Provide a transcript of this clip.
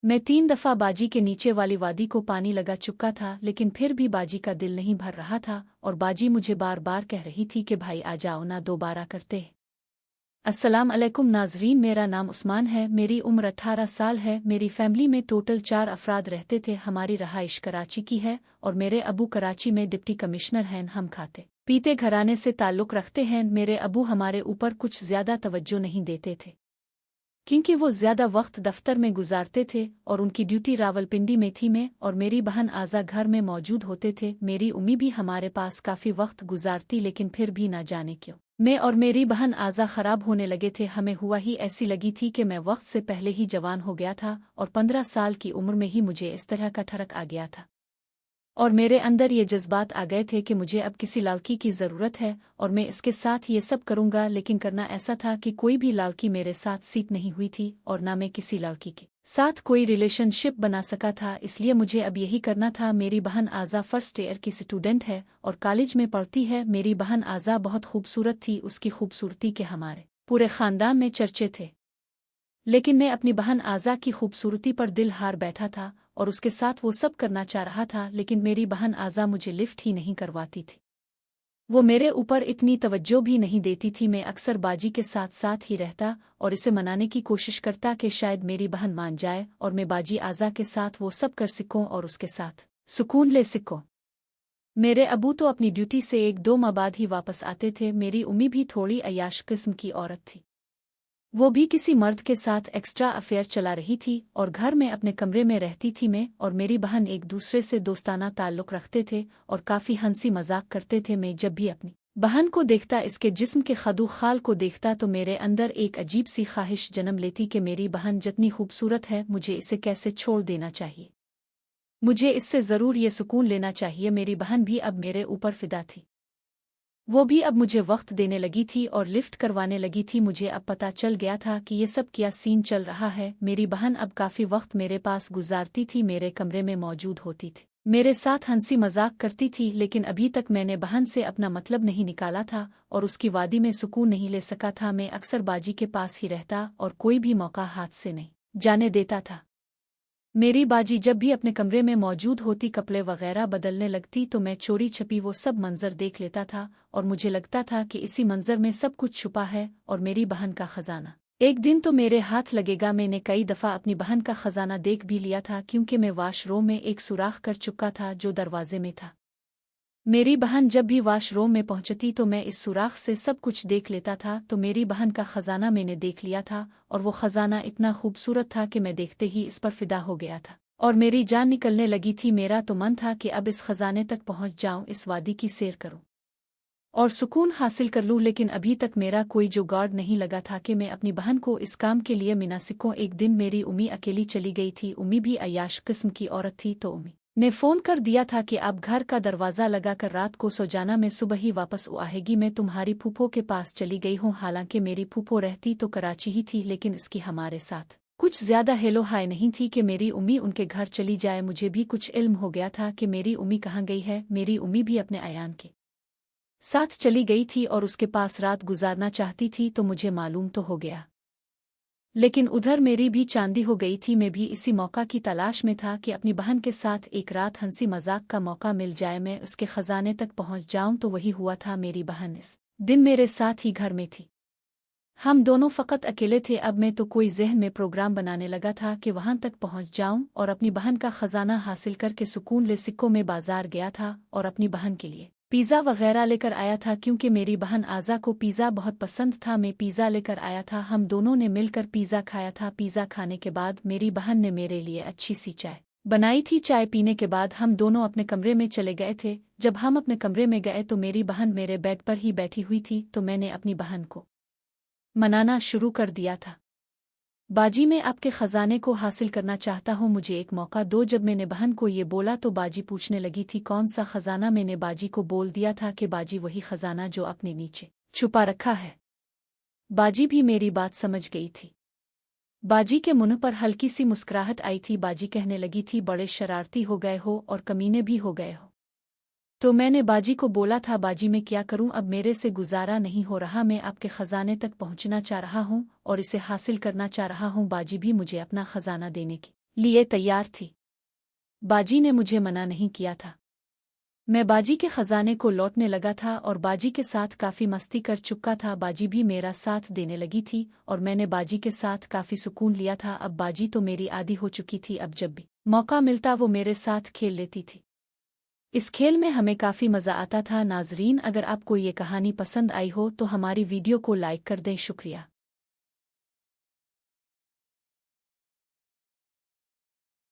मैं 3 दफ़ा बाजी के नीचे वाली वादी को पानी लगा चुका था, लेकिन फिर भी बाजी का दिल नहीं भर रहा था और बाजी मुझे बार बार कह रही थी कि भाई आ जाओ ना, दोबारा करते। अस्सलाम अलैकुम नाजरीन, मेरा नाम उस्मान है, मेरी उम्र 18 साल है। मेरी फैमिली में टोटल 4 अफराद रहते थे। हमारी रहाइश कराची की है और मेरे अबू कराची में डिप्टी कमिश्नर हैं। हम खाते पीते घराने से ताल्लुक़ रखते हैं। मेरे अबू हमारे ऊपर कुछ ज़्यादा तवज्जो नहीं देते थे क्योंकि वो ज़्यादा वक्त दफ्तर में गुजारते थे और उनकी ड्यूटी रावलपिंडी में थी। मैं और मेरी बहन आज़ा घर में मौजूद होते थे। मेरी उम्मी भी हमारे पास काफ़ी वक्त गुजारती, लेकिन फिर भी ना जाने क्यों मैं और मेरी बहन आज़ा ख़राब होने लगे थे। हमें हुआ ही ऐसी लगी थी कि मैं वक्त से पहले ही जवान हो गया था और 15 साल की उम्र में ही मुझे इस तरह का ठरक आ गया था और मेरे अंदर ये जज्बात आ गए थे कि मुझे अब किसी लड़की की ज़रूरत है और मैं इसके साथ ये सब करूँगा। लेकिन करना ऐसा था कि कोई भी लड़की मेरे साथ सीट नहीं हुई थी और ना मैं किसी लड़की के साथ कोई रिलेशनशिप बना सका था, इसलिए मुझे अब यही करना था। मेरी बहन आज़ा फर्स्ट ईयर की स्टूडेंट है और कॉलेज में पढ़ती है। मेरी बहन आज़ा बहुत खूबसूरत थी, उसकी खूबसूरती के हमारे पूरे ख़ानदान में चर्चे थे। लेकिन मैं अपनी बहन आज़ा की खूबसूरती पर दिल हार बैठा था और उसके साथ वो सब करना चाह रहा था, लेकिन मेरी बहन आज़ा मुझे लिफ्ट ही नहीं करवाती थी। वो मेरे ऊपर इतनी तवज्जो भी नहीं देती थी। मैं अक्सर बाजी के साथ साथ ही रहता और इसे मनाने की कोशिश करता कि शायद मेरी बहन मान जाए और मैं बाजी आज़ा के साथ वो सब कर सकूं और उसके साथ सुकून ले सकूं। मेरे अबू तो अपनी ड्यूटी से 1-2 माह बाद ही वापस आते थे। मेरी उम्मी भी थोड़ी अय्याश किस्म की औरत थी। वो भी किसी मर्द के साथ एक्स्ट्रा अफेयर चला रही थी और घर में अपने कमरे में रहती थी। मैं और मेरी बहन एक दूसरे से दोस्ताना ताल्लुक़ रखते थे और काफ़ी हंसी मजाक करते थे। मैं जब भी अपनी बहन को देखता, इसके जिस्म के खदू खाल को देखता, तो मेरे अंदर एक अजीब सी ख्वाहिश जन्म लेती कि मेरी बहन जितनी खूबसूरत है, मुझे इसे कैसे छोड़ देना चाहिए। मुझे इससे ज़रूर ये सुकून लेना चाहिए। मेरी बहन भी अब मेरे ऊपर फिदा थी। वो भी अब मुझे वक्त देने लगी थी और लिफ्ट करवाने लगी थी। मुझे अब पता चल गया था कि ये सब क्या सीन चल रहा है। मेरी बहन अब काफ़ी वक्त मेरे पास गुजारती थी, मेरे कमरे में मौजूद होती थी, मेरे साथ हंसी मजाक करती थी। लेकिन अभी तक मैंने बहन से अपना मतलब नहीं निकाला था और उसकी वादी में सुकून नहीं ले सका था। मैं अक्सर बाजी के पास ही रहता और कोई भी मौका हाथ से नहीं जाने देता था। मेरी बाजी जब भी अपने कमरे में मौजूद होती, कपड़े वगैरह बदलने लगती, तो मैं चोरी छपी वो सब मंजर देख लेता था और मुझे लगता था कि इसी मंजर में सब कुछ छुपा है और मेरी बहन का खजाना एक दिन तो मेरे हाथ लगेगा। मैंने कई दफ़ा अपनी बहन का खजाना देख भी लिया था, क्योंकि मैं वाशरूम में एक सुराख कर चुका था जो दरवाजे में था। मेरी बहन जब भी वाशरूम में पहुंचती तो मैं इस सुराख से सब कुछ देख लेता था। तो मेरी बहन का खजाना मैंने देख लिया था और वो खजाना इतना खूबसूरत था कि मैं देखते ही इस पर फिदा हो गया था और मेरी जान निकलने लगी थी। मेरा तो मन था कि अब इस खजाने तक पहुंच जाऊं, इस वादी की सैर करूं और सुकून हासिल कर लूं। लेकिन अभी तक मेरा कोई जुगाड़ नहीं लगा था कि मैं अपनी बहन को इस काम के लिए मिना सकूं। एक दिन मेरी उम्मी अकेली चली गई थी। उम्मी भी अय्याश किस्म की औरत थी, तो उम्मी ने फ़ोन कर दिया था कि आप घर का दरवाज़ा लगाकर रात को सो जाना, मैं सुबह ही वापस आएगी। मैं तुम्हारी फूफो के पास चली गई हूँ। हालांकि मेरी फूफो रहती तो कराची ही थी, लेकिन इसकी हमारे साथ कुछ ज़्यादा हेलो हाय नहीं थी कि मेरी उम्मी उनके घर चली जाए। मुझे भी कुछ इल्म हो गया था कि मेरी उम्मी कहाँ गई है। मेरी उम्मी भी अपने अयान के साथ चली गई थी और उसके पास रात गुजारना चाहती थी, तो मुझे मालूम तो हो गया। लेकिन उधर मेरी भी चांदी हो गई थी। मैं भी इसी मौका की तलाश में था कि अपनी बहन के साथ एक रात हंसी मजाक का मौका मिल जाए, मैं उसके खजाने तक पहुंच जाऊं। तो वही हुआ था। मेरी बहन इस दिन मेरे साथ ही घर में थी। हम दोनों फ़कत अकेले थे। अब मैं तो कोई जहन में प्रोग्राम बनाने लगा था कि वहां तक पहुंच जाऊं और अपनी बहन का खजाना हासिल करके सुकून ले सकूं। मैं बाजार गया था और अपनी बहन के लिए पिज़्ज़ा वगैरह लेकर आया था, क्योंकि मेरी बहन आज़ा को पिज़्ज़ा बहुत पसंद था। मैं पिज़्ज़ा लेकर आया था। हम दोनों ने मिलकर पिज़्ज़ा खाया था। पिज़्ज़ा खाने के बाद मेरी बहन ने मेरे लिए अच्छी सी चाय बनाई थी। चाय पीने के बाद हम दोनों अपने कमरे में चले गए थे। जब हम अपने कमरे में गए तो मेरी बहन मेरे बेड पर ही बैठी हुई थी, तो मैंने अपनी बहन को मनाना शुरू कर दिया था। बाजी, मैं आपके खजाने को हासिल करना चाहता हूँ, मुझे एक मौका दो। जब मैंने बहन को ये बोला तो बाजी पूछने लगी थी कौन सा खजाना। मैंने बाजी को बोल दिया था कि बाजी वही खजाना जो अपने नीचे छुपा रखा है। बाजी भी मेरी बात समझ गई थी। बाजी के मुंह पर हल्की सी मुस्कुराहट आई थी। बाजी कहने लगी थी बड़े शरारती हो गए हो और कमीने भी हो गए हो। तो मैंने बाजी को बोला था बाजी मैं क्या करूं, अब मेरे से गुजारा नहीं हो रहा। मैं आपके खजाने तक पहुंचना चाह रहा हूं और इसे हासिल करना चाह रहा हूं। बाजी भी मुझे अपना खजाना देने की लिए तैयार थी। बाजी ने मुझे मना नहीं किया था। मैं बाजी के खजाने को लौटने लगा था और बाजी के साथ काफ़ी मस्ती कर चुका था। बाजी भी मेरा साथ देने लगी थी और मैंने बाजी के साथ काफ़ी सुकून लिया था। अब बाजी तो मेरी आदी हो चुकी थी। अब जब भी मौका मिलता वो मेरे साथ खेल लेती थी। इस खेल में हमें काफ़ी मज़ा आता था। नाजरीन, अगर आपको ये कहानी पसंद आई हो तो हमारी वीडियो को लाइक कर दें। शुक्रिया।